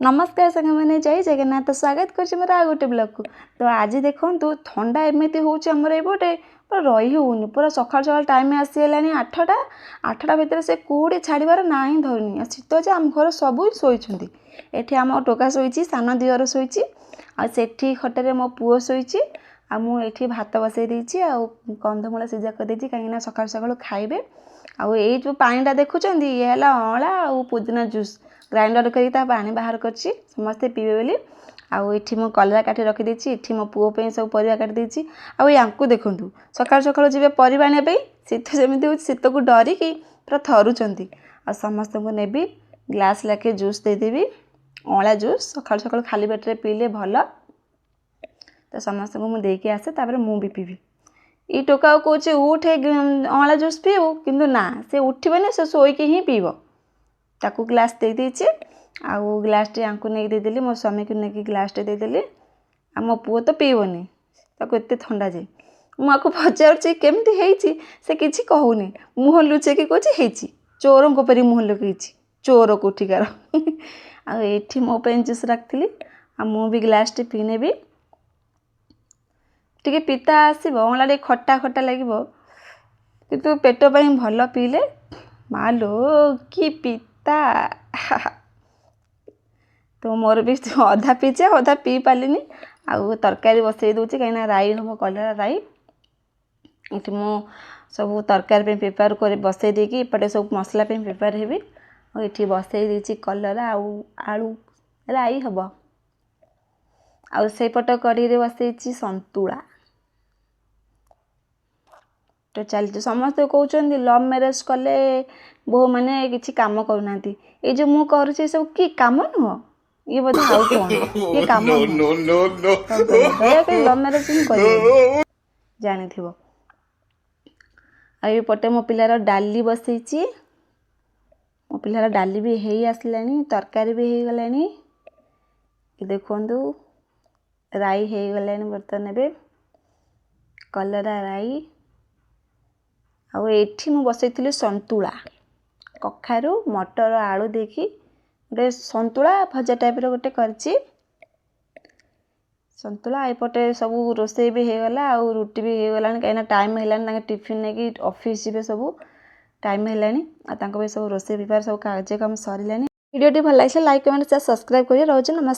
नमस्कार सांग मैंने जय जगन्नाथ स्वागत कर मोर आ गोटे ब्लॉग को। तो आज देखो ठंडा एमती होमर ये पूरा रही होनी पूरा सकाल सकाल टाइम आसीगला 8टा भितर से कौड़े छाड़बार ना ही धरनी शीत जे आम घर सब शोची एठी आम टोका शोची सान दिवर शोची आठी खटे मो पुओ शोची आ मुझे भात बसई देती आ कंधमूला सीझा कर देती कहीं सकाल सकाल खाइबे। आई जो पानीटा देखुं ये है अँला आ पुदीना जूस ग्राइंडर करके पानी बाहर कर समस्ते पीबे बोली। आठी मो कलरा काटी रखीदी इठी मो पुओ सब परिया काटिदी आंकु देखूँ सकाल सकाल जी परिवा आने शीत जमी हो शीत को डरिकी पूरा थरुंट आ समस्त को नेबी ग्लास लाखे जूस देदेवी अँला जूस सकाल सकाल खाली पेटे पीले भल तो समस्त को मुझे आसे तापर मु भी पीबी। ई टोका कौचे उठे अँला जूस पीबू किंतु ना से उठबे से शोक ही पीब ताकू ग्लास दे दीची आउ ग्लास टे आंकु नहीं देदेली मो स्वामी को लेकिन ग्लास टे देदेली आ मो पुओ तो पीबनी ताकू एते ठंडा जे मुझे पचार केमती है से किसी कहूनी मुह लुचेक कहे चोरों परी मुह लुकई चोर कोठिकार आठी मो जूस रखी आ मु भी ग्लास टे पी नेबी टिके पिता आसब अँला टे खटा खटा लगे किंतु पेट पाई भल पीले मालो कि पिता तो मोर भी अधा पीचे अधा पी पालिनी आउ तरकारी बसई दूची कहीं राई हम कलरा राई ये मु सब तरकारी प्रिपेयर कर बसई देकी एपटे सब मसला प्रिपेयर हेबी और ये बसई देची कलरा आलू राई हम आउ सेपट कढ़ी बसई संतुला तो चलती समस्ते कहते लव मैरेज कले बहु मैंने किसी काम करना ये जो मु कर सब कि काम नुह ये बोधे आउ कौन ये काम लव मैरेज ही कर जानी थी। आईपटे मो पिलार डाली बसई मो पिलार डाली भी है आसलानी तरकारी भी हो गलानी देखु राई हो गलानी बर्तन ए कलरा राई आठी मु बसई संतुला कखारू मटर आलू देखी गोटे संतुला भजा टाइप गोटे करची संतुला एपटे सब रोषे भी हो गला आ रुटी भी हो गला कहीं टाइम है टिफिन नहीं ऑफिस जी सब टाइम है सब रोषे प्रिपेयर सब कार्य काम सरला। वीडियो भल लगे लाइक कमेंट सब्सक्राइब करिए रोज नमस्कार।